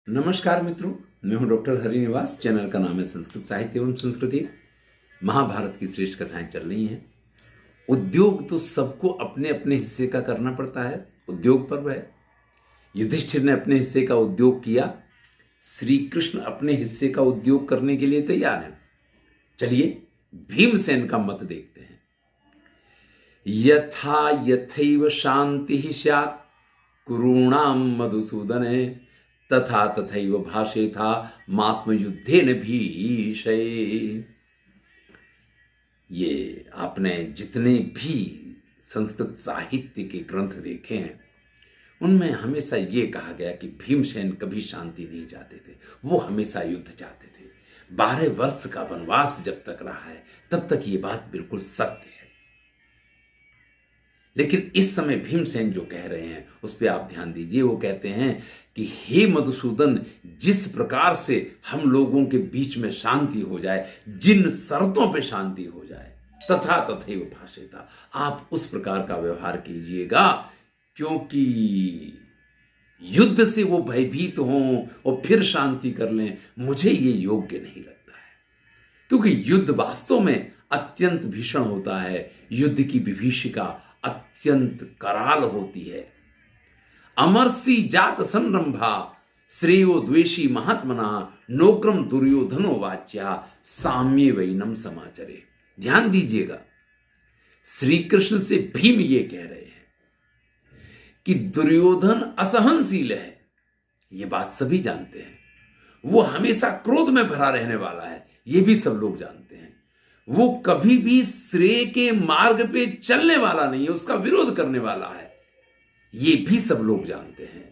नमस्कार मित्रों, मैं हूं डॉक्टर हरिनिवास। चैनल का नाम है संस्कृत साहित्य एवं संस्कृति। महाभारत की श्रेष्ठ कथाएं चल रही हैं। उद्योग तो सबको अपने अपने हिस्से का करना पड़ता है। उद्योग पर्व है। युधिष्ठिर ने अपने हिस्से का उद्योग किया। श्री कृष्ण अपने हिस्से का उद्योग करने के लिए तैयार हैं। चलिए भीमसेन का मत देखते हैं। यथा यथैव शांति स्यात् कुरूणाम मधुसूदने तथा तथैव भाषेथा मास्म युद्धेन भीषये। ये आपने जितने भी संस्कृत साहित्य के ग्रंथ देखे हैं उनमें हमेशा ये कहा गया कि भीमसेन कभी शांति नहीं चाहते थे, वो हमेशा युद्ध चाहते थे। 12 वर्ष का वनवास जब तक रहा है तब तक ये बात बिल्कुल सत्य है। लेकिन इस समय भीमसेन जो कह रहे हैं उस पर आप ध्यान दीजिए। वो कहते हैं कि हे मधुसूदन, जिस प्रकार से हम लोगों के बीच में शांति हो जाए, जिन शर्तों पे शांति हो जाए, तथा तथैव भाषेता, आप उस प्रकार का व्यवहार कीजिएगा, क्योंकि युद्ध से वो भयभीत हों और फिर शांति कर लें, मुझे ये योग्य नहीं लगता है। क्योंकि युद्ध वास्तव में अत्यंत भीषण होता है। युद्ध की विभीषिका अत्यंत कराल होती है। अमरसी जात संरंभा श्रेयो द्वेषी महात्मना नोक्रम दुर्योधनो वाच्या साम्य वैनम समाचरे। ध्यान दीजिएगा, श्री कृष्ण से भीम ये कह रहे हैं कि दुर्योधन असहनशील है। ये बात सभी जानते हैं। वो हमेशा क्रोध में भरा रहने वाला है, ये भी सब लोग जानते हैं। वो कभी भी श्रेय के मार्ग पे चलने वाला नहीं है, उसका विरोध करने वाला है, ये भी सब लोग जानते हैं।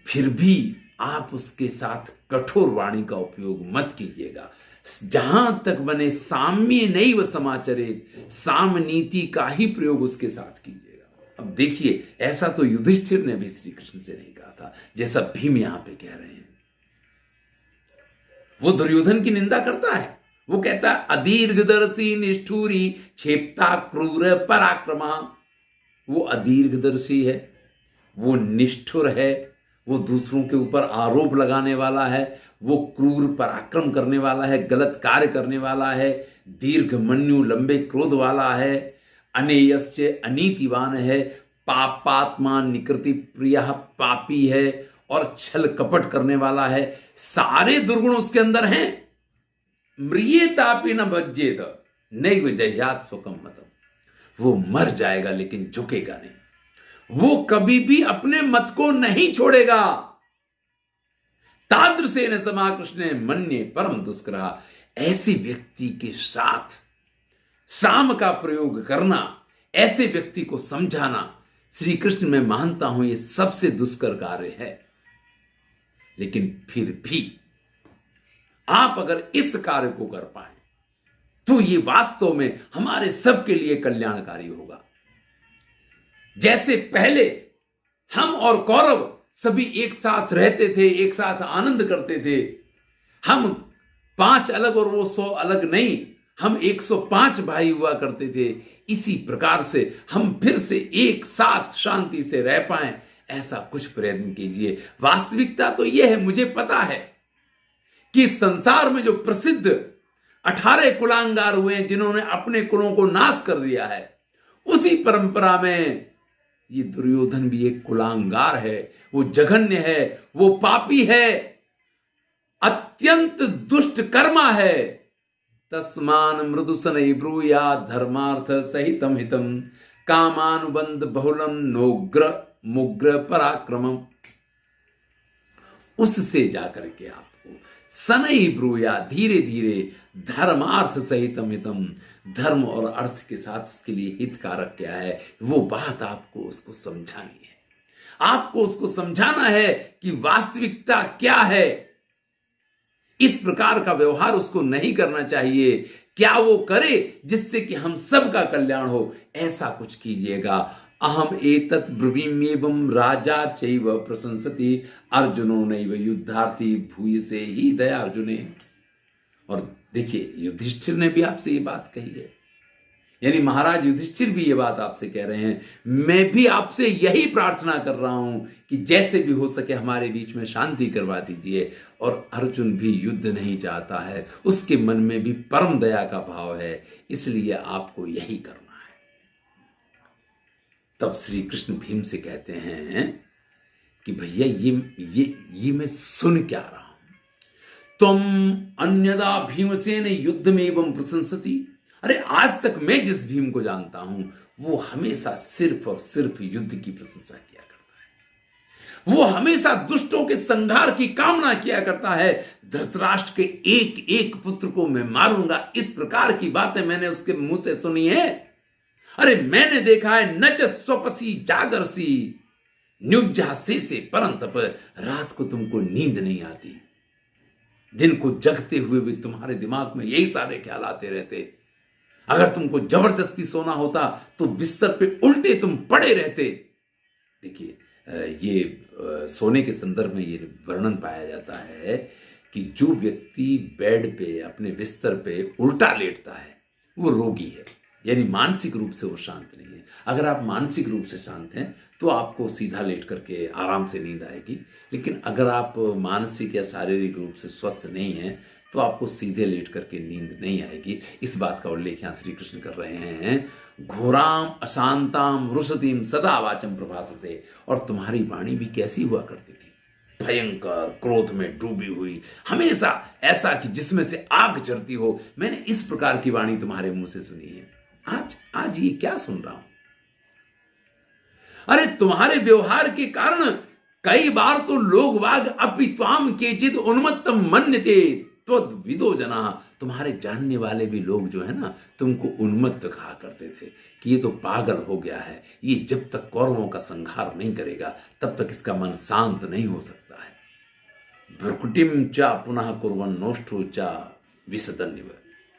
फिर भी आप उसके साथ कठोर वाणी का उपयोग मत कीजिएगा। जहां तक बने साम्य नैव समाचरेत, साम नीति का ही प्रयोग उसके साथ कीजिएगा। अब देखिए, ऐसा तो युधिष्ठिर ने भी श्री कृष्ण से नहीं कहा था जैसा भीम यहां पे कह रहे हैं। वो दुर्योधन की निंदा करता है। वो कहता है अदीर्घदर्शी निष्ठुरी क्षेप्ता क्रूर पराक्रमा। वो अदीर्घदर्शी है, वो निष्ठुर है, वो दूसरों के ऊपर आरोप लगाने वाला है, वो क्रूर पराक्रम करने वाला है, गलत कार्य करने वाला है, दीर्घमन्यु लंबे क्रोध वाला है, अनेयस्य अनीतिवान है, पापात्मा निकृति प्रिय पापी है और छल कपट करने वाला है। सारे दुर्गुण उसके अंदर हैं। म्रियेतापि न भज्येत नैव जह्यात् स्वकं मतम्। वो मर जाएगा लेकिन झुकेगा नहीं। वो कभी भी अपने मत को नहीं छोड़ेगा। तादृशेन समाकृष्णे मन्ये परम दुष्करा। ऐसे व्यक्ति के साथ साम का प्रयोग करना, ऐसे व्यक्ति को समझाना, श्री कृष्ण मैं मानता हूं ये सबसे दुष्कर कार्य है। लेकिन फिर भी आप अगर इस कार्य को कर पाए तो ये वास्तव में हमारे सबके लिए कल्याणकारी होगा। जैसे पहले हम और कौरव सभी एक साथ रहते थे, एक साथ आनंद करते थे। हम 5 अलग और वो 100 अलग नहीं, हम 105 भाई हुआ करते थे। इसी प्रकार से हम फिर से एक साथ शांति से रह पाएं, ऐसा कुछ प्रयत्न कीजिए। वास्तविकता तो यह है, मुझे पता है कि संसार में जो प्रसिद्ध 18 कुलांगार हुए हैं जिन्होंने अपने कुलों को नाश कर दिया है, उसी परंपरा में ये दुर्योधन भी एक कुलांगार है। वो जघन्य है, वो पापी है, अत्यंत दुष्ट कर्मा है। तस्मान मृदुसनै ब्रूया धर्मार्थ सहितम हितम कामानुबंध बहुलम नोग्र मुग्र पराक्रमम। उससे जाकर के आपको सनई ब्रूया, धीरे धीरे, धर्मार्थ सहितम हितम, धर्म और अर्थ के साथ उसके लिए हितकारक क्या है, वो बात आपको उसको समझानी है। आपको उसको समझाना है कि वास्तविकता क्या है। इस प्रकार का व्यवहार उसको नहीं करना चाहिए। क्या वो करे जिससे कि हम सब का कल्याण हो, ऐसा कुछ कीजिएगा। अहम एतत् ब्रुवीम्येवं राजा चैव प्रशंसति अर्जुनो नैव युद्धार्थी भूयसे ही दया अर्जुने। और देखिए, युधिष्ठिर ने भी आपसे ये बात कही है यानी महाराज युधिष्ठिर भी ये बात आपसे कह रहे हैं, मैं भी आपसे यही प्रार्थना कर रहा हूं कि जैसे भी हो सके हमारे बीच में शांति करवा दीजिए। और अर्जुन भी युद्ध नहीं चाहता है, उसके मन में भी परम दया का भाव है, इसलिए आपको यही करना है। तब श्री कृष्ण भीम से कहते हैं कि भैया ये मैं सुन क्या रहा हूं, तुम अन्यदा भीमसेन युद्धमेवं प्रशंसति। अरे आज तक मैं जिस भीम को जानता हूं वो हमेशा सिर्फ और सिर्फ युद्ध की प्रशंसा किया करता है, वो हमेशा दुष्टों के संहार की कामना किया करता है, धृतराष्ट्र के एक एक पुत्र को मैं मारूंगा, इस प्रकार की बातें मैंने उसके मुंह से सुनी है। अरे मैंने देखा है, नच स्वपसी जागरसी न्युज्जा से परंतप, रात को तुमको नींद नहीं आती, दिन को जगते हुए भी तुम्हारे दिमाग में यही सारे ख्याल आते रहते। अगर तुमको जबरदस्ती सोना होता तो बिस्तर पे उल्टे तुम पड़े रहते। देखिए ये सोने के संदर्भ में ये वर्णन पाया जाता है कि जो व्यक्ति बेड पे अपने बिस्तर पे उल्टा लेटता है वो रोगी है, यानी मानसिक रूप से वो शांत नहीं है। अगर आप मानसिक रूप से शांत हैं तो आपको सीधा लेट करके आराम से नींद आएगी, लेकिन अगर आप मानसिक या शारीरिक रूप से स्वस्थ नहीं हैं तो आपको सीधे लेट करके नींद नहीं आएगी। इस बात का उल्लेख यहां श्री कृष्ण कर रहे हैं। घोराम अशांताम रुसतीम सदा वाचम प्रभाससे, और तुम्हारी वाणी भी कैसी हुआ करती थी, भयंकर क्रोध में डूबी हुई, हमेशा ऐसा कि जिसमें से आग चढ़ती हो। मैंने इस प्रकार की वाणी तुम्हारे मुंह से सुनी है, आज ये क्या सुन रहा हूं। अरे तुम्हारे व्यवहार के कारण कई बार तो लोग वाग अपित्वाम केचित उन्मत्तम मन्यते विदो जना, तुम्हारे जानने वाले भी लोग जो है ना तुमको उन्मत्त कहा करते थे कि ये तो पागल हो गया है, ये जब तक कौरवों का संहार नहीं करेगा तब तक इसका मन शांत नहीं हो सकता है। भ्रुकुटिम चा पुनः कुर्वन नोष्ठो चा विसदन्यव,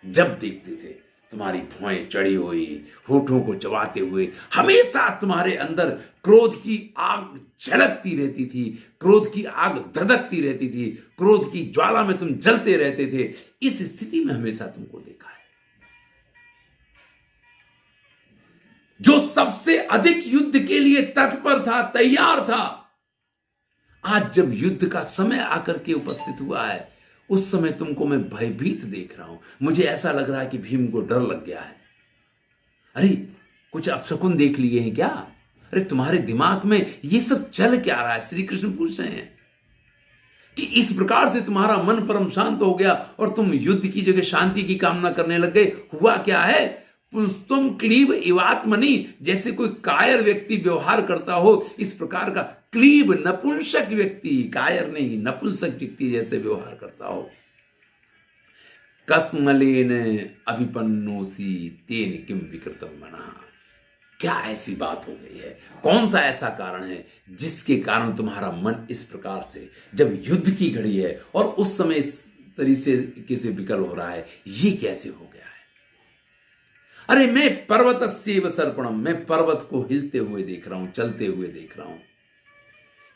जब देखते थे तुम्हारी भौएं चढ़ी हुई, होठों को चबाते हुए, हमेशा तुम्हारे अंदर क्रोध की आग झलकती रहती थी, क्रोध की आग धधकती रहती थी, क्रोध की ज्वाला में तुम जलते रहते थे। इस स्थिति में हमेशा तुमको देखा है। जो सबसे अधिक युद्ध के लिए तत्पर था, तैयार था, आज जब युद्ध का समय आकर के उपस्थित हुआ है उस समय तुमको मैं भयभीत देख रहा हूं। मुझे ऐसा लग रहा है कि भीम को डर लग गया है। अरे कुछ अपशकुन देख लिए हैं क्या? अरे तुम्हारे दिमाग में ये सब चल क्या रहा है? श्री कृष्ण पूछ रहे हैं कि इस प्रकार से तुम्हारा मन परम शांत हो गया और तुम युद्ध की जगह शांति की कामना करने लग गए। हुआ क्या है? पुस्तुम क्लीब इवात्मनि, जैसे कोई कायर व्यक्ति व्यवहार करता हो, इस प्रकार का क्लीब नपुंसक व्यक्ति, कायर नहीं नपुंसक व्यक्ति जैसे व्यवहार करता हो। कस्मलेन अभिपन्नोसी तेन किम विकृतम मना, क्या ऐसी बात हो गई है? कौन सा ऐसा कारण है जिसके कारण तुम्हारा मन इस प्रकार से, जब युद्ध की घड़ी है और उस समय इस तरीके से विकल हो रहा है, ये कैसे हो गया है? अरे मैं पर्वत सेव सर्पणम, मैं पर्वत को हिलते हुए देख रहा हूं, चलते हुए देख रहा हूं।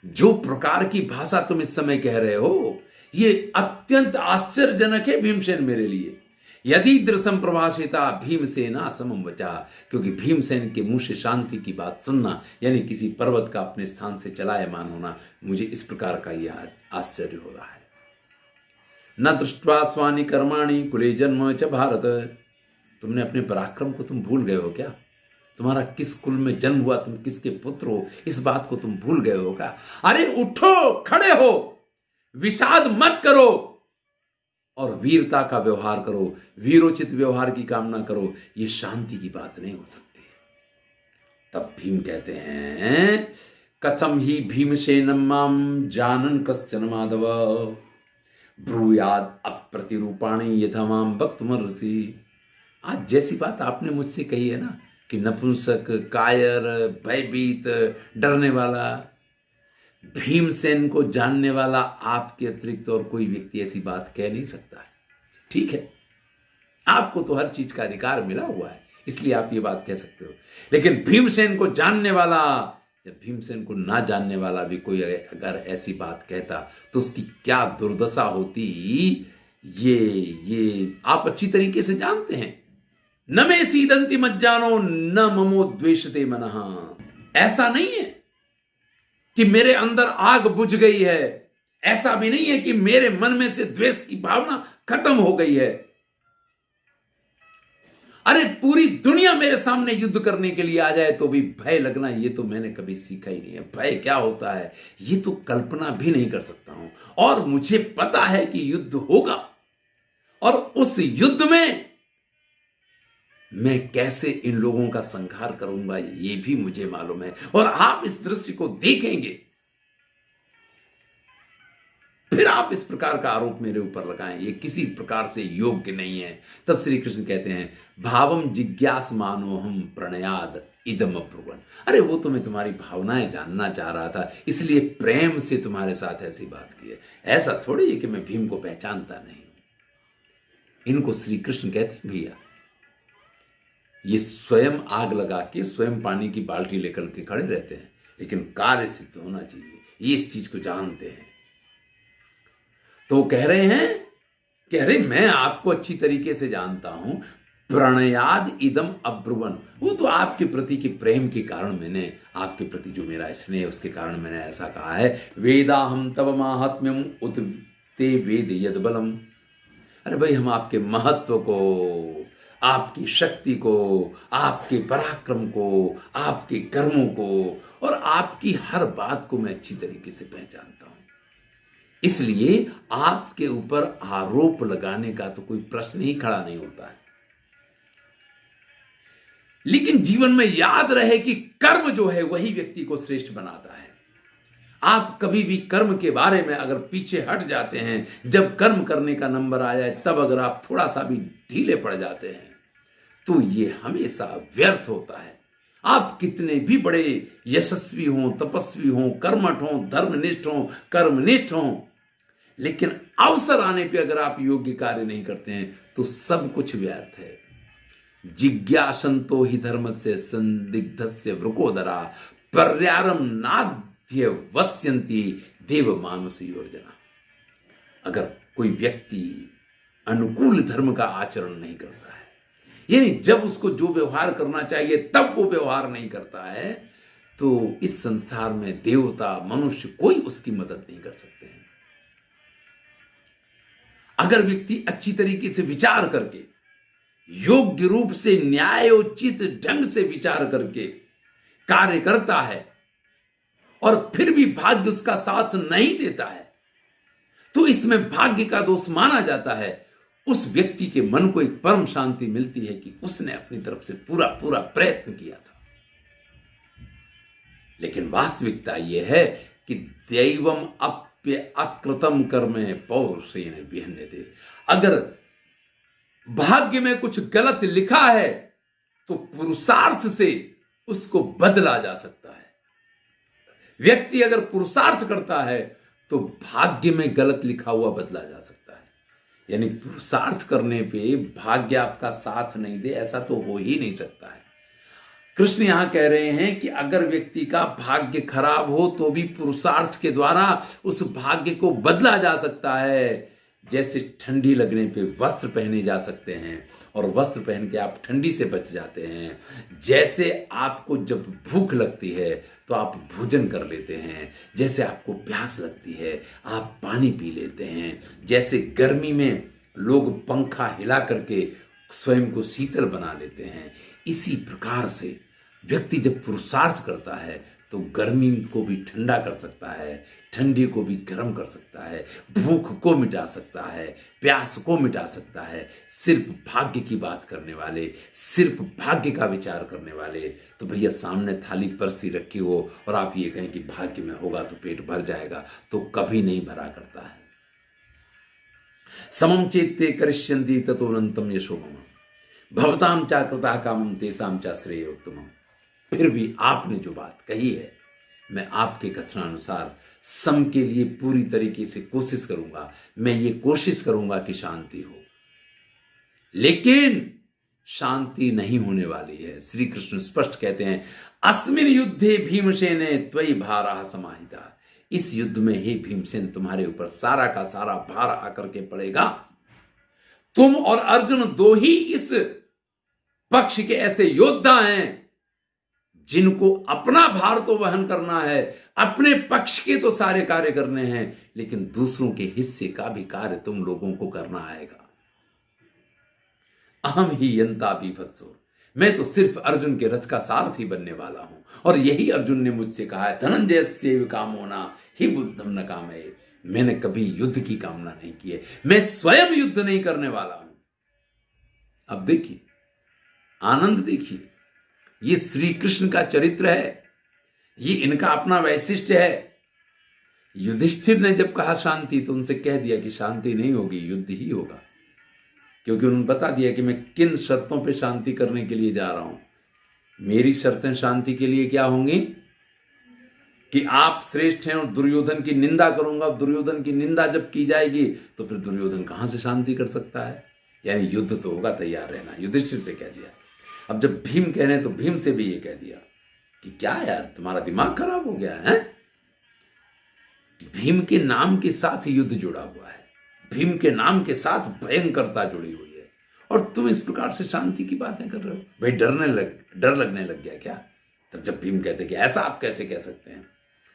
जो प्रकार की भाषा तुम इस समय कह रहे हो ये अत्यंत आश्चर्यजनक है भीमसेन मेरे लिए। यदि दृश्यम प्रभाषिता भीमसेना समम वचा, क्योंकि भीमसेन के मुंह से शांति की बात सुनना यानी किसी पर्वत का अपने स्थान से चलायमान होना, मुझे इस प्रकार का यह आश्चर्य हो रहा है। न दृष्ट्वा स्वानि कर्माणि कुले जन्म च भारत, तुमने अपने पराक्रम को तुम भूल गए हो क्या? तुम्हारा किस कुल में जन्म हुआ, तुम किसके पुत्र हो, इस बात को तुम भूल गए हो क्या? अरे उठो, खड़े हो, विषाद मत करो और वीरता का व्यवहार करो, वीरोचित व्यवहार की कामना करो। ये शांति की बात नहीं हो सकती। तब भीम कहते हैं कथम ही भीमसेनम माम जानन कश्चन माधव ब्रूयाद अप्रतिरूपाणी यथा माम भक्तमर्षि। आज जैसी बात आपने मुझसे कही है ना कि नपुंसक, कायर, भयभीत, डरने वाला, भीमसेन को जानने वाला आपके अतिरिक्त और कोई व्यक्ति ऐसी बात कह नहीं सकता है। ठीक है, आपको तो हर चीज का अधिकार मिला हुआ है, इसलिए आप ये बात कह सकते हो, लेकिन भीमसेन को जानने वाला या भीमसेन को ना जानने वाला भी कोई अगर ऐसी बात कहता तो उसकी क्या दुर्दशा होती, ये आप अच्छी तरीके से जानते हैं। न मे सीदंती मज्जानो न ममो द्वेषते मनः। ऐसा नहीं है कि मेरे अंदर आग बुझ गई है, ऐसा भी नहीं है कि मेरे मन में से द्वेष की भावना खत्म हो गई है। अरे पूरी दुनिया मेरे सामने युद्ध करने के लिए आ जाए तो भी भय लगना, ये तो मैंने कभी सीखा ही नहीं है। भय क्या होता है ये तो कल्पना भी नहीं कर सकता हूं। और मुझे पता है कि युद्ध होगा और उस युद्ध में मैं कैसे इन लोगों का संहार करूंगा ये भी मुझे मालूम है। और आप इस दृश्य को देखेंगे, फिर आप इस प्रकार का आरोप मेरे ऊपर लगाएं, ये किसी प्रकार से योग्य नहीं है। तब श्री कृष्ण कहते हैं, भावम जिज्ञास मानो हम प्रणयाद इदम ब्रुवन्। अरे वो तो मैं तुम्हारी भावनाएं जानना चाह रहा था, इसलिए प्रेम से तुम्हारे साथ ऐसी बात की है। ऐसा थोड़ी है कि मैं भीम को पहचानता नहीं हूं। इनको श्री कृष्ण कहते हैं भैया, ये स्वयं आग लगा के स्वयं पानी की बाल्टी लेकर के खड़े रहते हैं, लेकिन कार्य सिद्ध होना चाहिए, ये इस चीज को जानते हैं। तो कह रहे हैं कि अरे मैं आपको अच्छी तरीके से जानता हूं, प्रणयाद इदम अब्रुवन। वो तो आपके प्रति के प्रेम के कारण मैंने, आपके प्रति जो मेरा स्नेह है उसके कारण मैंने ऐसा कहा है। वेदाहम तव माहात्म्यम उत ते वेद यद बलम। अरे भाई हम आपके महत्व को, आपकी शक्ति को, आपके पराक्रम को, आपके कर्मों को और आपकी हर बात को मैं अच्छी तरीके से पहचानता हूं। इसलिए आपके ऊपर आरोप लगाने का तो कोई प्रश्न ही खड़ा नहीं होता है। लेकिन जीवन में याद रहे कि कर्म जो है वही व्यक्ति को श्रेष्ठ बनाता है। आप कभी भी कर्म के बारे में अगर पीछे हट जाते हैं, जब कर्म करने का नंबर आ जाए तब अगर आप थोड़ा सा भी ढीले पड़ जाते हैं तो ये हमेशा व्यर्थ होता है। आप कितने भी बड़े यशस्वी हों, तपस्वी हों, कर्मठ हों, धर्मनिष्ठ हों, कर्मनिष्ठ हों, लेकिन अवसर आने पे अगर आप योग्य कार्य नहीं करते हैं तो सब कुछ व्यर्थ है। जिज्ञासंतो ही धर्मस्य संदिग्धस्य वृकोदरा पर्यारम नाद्य वस्यन्ति देव मानुष योजना। अगर कोई व्यक्ति अनुकूल धर्म का आचरण नहीं करता है, यानी जब उसको जो व्यवहार करना चाहिए तब वो व्यवहार नहीं करता है, तो इस संसार में देवता मनुष्य कोई उसकी मदद नहीं कर सकते हैं। अगर व्यक्ति अच्छी तरीके से विचार करके, योग्य रूप से न्यायोचित ढंग से विचार करके कार्य करता है और फिर भी भाग्य उसका साथ नहीं देता है, तो इसमें भाग्य का दोष माना जाता है। उस व्यक्ति के मन को एक परम शांति मिलती है कि उसने अपनी तरफ से पूरा पूरा प्रयत्न किया था। लेकिन वास्तविकता यह है कि दैवम अप्य अकृतम कर्मे पौरुषेण विहन्यते। अगर भाग्य में कुछ गलत लिखा है तो पुरुषार्थ से उसको बदला जा सकता है। व्यक्ति अगर पुरुषार्थ करता है तो भाग्य में गलत लिखा हुआ बदला जा सकता है। यानी पुरुषार्थ करने पे भाग्य आपका साथ नहीं दे, ऐसा तो हो ही नहीं सकता है। कृष्ण यहां कह रहे हैं कि अगर व्यक्ति का भाग्य खराब हो तो भी पुरुषार्थ के द्वारा उस भाग्य को बदला जा सकता है। जैसे ठंडी लगने पे वस्त्र पहने जा सकते हैं और वस्त्र पहन के आप ठंडी से बच जाते हैं। जैसे आपको जब भूख लगती है तो आप भोजन कर लेते हैं, जैसे आपको प्यास लगती है आप पानी पी लेते हैं, जैसे गर्मी में लोग पंखा हिला करके स्वयं को शीतल बना लेते हैं, इसी प्रकार से व्यक्ति जब पुरुषार्थ करता है तो गर्मी को भी ठंडा कर सकता है, ठंडी को भी गर्म कर सकता है, भूख को मिटा सकता है, प्यास को मिटा सकता है। सिर्फ भाग्य की बात करने वाले, सिर्फ भाग्य का विचार करने वाले, तो भैया सामने थाली परसी रखी हो और आप ये कहें कि भाग्य में होगा तो पेट भर जाएगा, तो कभी नहीं भरा करता है। समम चेत्ते करिष्यन्ति ततोऽनन्तं यशो मम भवतां चा कृता कामं तेषां चा श्रेयोत्तमम्। फिर भी आपने जो बात कही है, मैं आपके कथनानुसार सम के लिए पूरी तरीके से कोशिश करूंगा। मैं ये कोशिश करूंगा कि शांति हो, लेकिन शांति नहीं होने वाली है। श्री कृष्ण स्पष्ट कहते हैं, अस्मिन युद्धे भीमसेने त्वयि भारः समाहिता। इस युद्ध में ही भीमसेन तुम्हारे ऊपर सारा का सारा भार आकर के पड़ेगा। तुम और अर्जुन दो ही इस पक्ष के ऐसे योद्धा हैं जिनको अपना भार तो वहन करना है, अपने पक्ष के तो सारे कार्य करने हैं, लेकिन दूसरों के हिस्से का भी कार्य तुम लोगों को करना आएगा। अहम ही यंता बीभत्सो, मैं तो सिर्फ अर्जुन के रथ का सारथी बनने वाला हूं। और यही अर्जुन ने मुझसे कहा है, धनंजय सेव कामोना ही बुद्धम न कामये। मैंने कभी युद्ध की कामना नहीं की है, मैं स्वयं युद्ध नहीं करने वाला हूं। अब देखिए, आनंद देखिए, ये श्री कृष्ण का चरित्र है, ये इनका अपना वैशिष्ट्य है। युधिष्ठिर ने जब कहा शांति, तो उनसे कह दिया कि शांति नहीं होगी, युद्ध ही होगा, क्योंकि उन्होंने बता दिया कि मैं किन शर्तों पे शांति करने के लिए जा रहा हूं। मेरी शर्तें शांति के लिए क्या होंगी कि आप श्रेष्ठ हैं और दुर्योधन की निंदा करूंगा। दुर्योधन की निंदा जब की जाएगी तो फिर दुर्योधन कहां से शांति कर सकता है। यानी युद्ध तो होगा, तैयार रहना, युधिष्ठिर से कह दिया। अब जब भीम कह रहे हैं तो भीम से भी ये कह दिया कि क्या यार, तुम्हारा दिमाग खराब हो गया है। भीम के नाम के साथ युद्ध जुड़ा हुआ है, भीम के नाम के साथ भयंकरता जुड़ी हुई है, और तुम इस प्रकार से शांति की बातें कर रहे हो। भाई डर लगने लग गया क्या? तब जब भीम कहते कि ऐसा आप कैसे कह सकते हैं,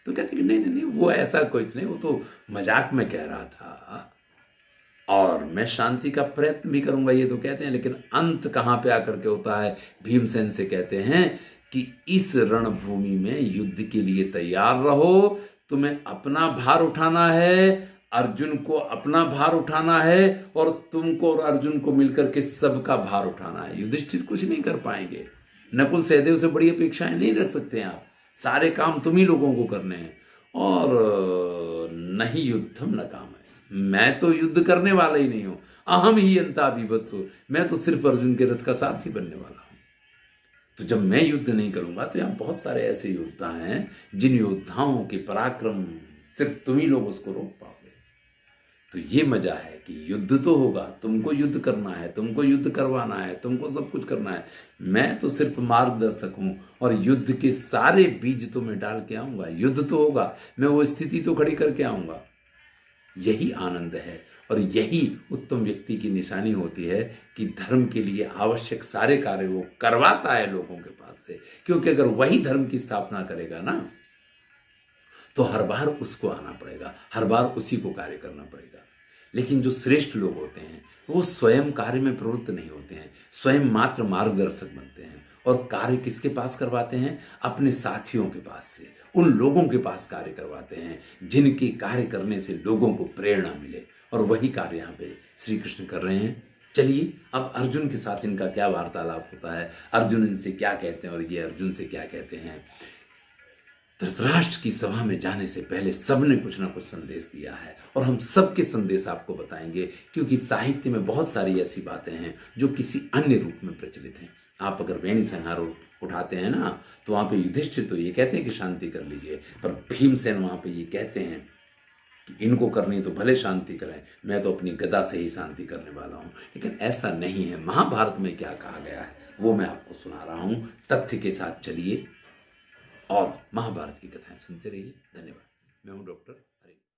तो कहते कि नहीं नहीं नहीं, वो ऐसा कुछ नहीं, वो तो मजाक में कह रहा था और मैं शांति का प्रयत्न भी करूंगा, ये तो कहते हैं। लेकिन अंत कहां पे आकर के होता है? भीमसेन से कहते हैं कि इस रणभूमि में युद्ध के लिए तैयार रहो, तुम्हें अपना भार उठाना है, अर्जुन को अपना भार उठाना है, और तुमको और अर्जुन को मिलकर के सबका भार उठाना है। युधिष्ठिर कुछ नहीं कर पाएंगे, नकुल सहदेव से बड़ी अपेक्षाएं नहीं रख सकते हैं आप, सारे काम तुम ही लोगों को करने हैं। और नहीं युद्धम न काम है, मैं तो युद्ध करने वाला ही नहीं हूं। अहम ही अंता बीभत्सो, मैं तो सिर्फ अर्जुन के रथ का सारथी बनने वाला हूं। तो जब मैं युद्ध नहीं करूंगा तो यहां बहुत सारे ऐसे योद्धा हैं जिन योद्धाओं के पराक्रम सिर्फ तुम ही लोग उसको रोक पाओगे। तो ये मजा है कि युद्ध तो होगा, तुमको युद्ध करना है, तुमको युद्ध करवाना है, तुमको सब कुछ करना है। मैं तो सिर्फ मार्गदर्शक हूं, और युद्ध के सारे बीज तो मैं डाल के आऊंगा। युद्ध तो होगा, मैं वो स्थिति तो खड़ी करके आऊंगा। यही आनंद है, और यही उत्तम व्यक्ति की निशानी होती है कि धर्म के लिए आवश्यक सारे कार्य वो करवाता है लोगों के पास से। क्योंकि अगर वही धर्म की स्थापना करेगा ना, तो हर बार उसको आना पड़ेगा, हर बार उसी को कार्य करना पड़ेगा। लेकिन जो श्रेष्ठ लोग होते हैं वो स्वयं कार्य में प्रवृत्त नहीं होते हैं, स्वयं मात्र मार्गदर्शक बनते हैं। और कार्य किसके पास करवाते हैं? अपने साथियों के पास से, उन लोगों के पास कार्य करवाते हैं जिनके कार्य करने से लोगों को प्रेरणा मिले। और वही कार्य यहाँ पे श्री कृष्ण कर रहे हैं। चलिए, अब अर्जुन के साथ इनका क्या वार्तालाप होता है, अर्जुन इनसे क्या कहते हैं और ये अर्जुन से क्या कहते हैं। धृतराष्ट्र की सभा में जाने से पहले सबने कुछ ना कुछ संदेश दिया है, और हम सबके संदेश आपको बताएंगे, क्योंकि साहित्य में बहुत सारी ऐसी बातें हैं जो किसी अन्य रूप में प्रचलित हैं। आप अगर वेणी संहार उठाते हैं ना, तो वहां पे युधिष्ठिर तो ये कहते हैं कि शांति कर लीजिए, पर भीमसेन वहां पे ये कहते हैं कि इनको करनी तो भले शांति करें, मैं तो अपनी गदा से ही शांति करने वाला हूं। लेकिन ऐसा नहीं है। महाभारत में क्या कहा गया है वो मैं आपको सुना रहा हूं, तथ्य के साथ चलिए और महाभारत की कथाएं सुनते रहिए। धन्यवाद। मैं हूं डॉक्टर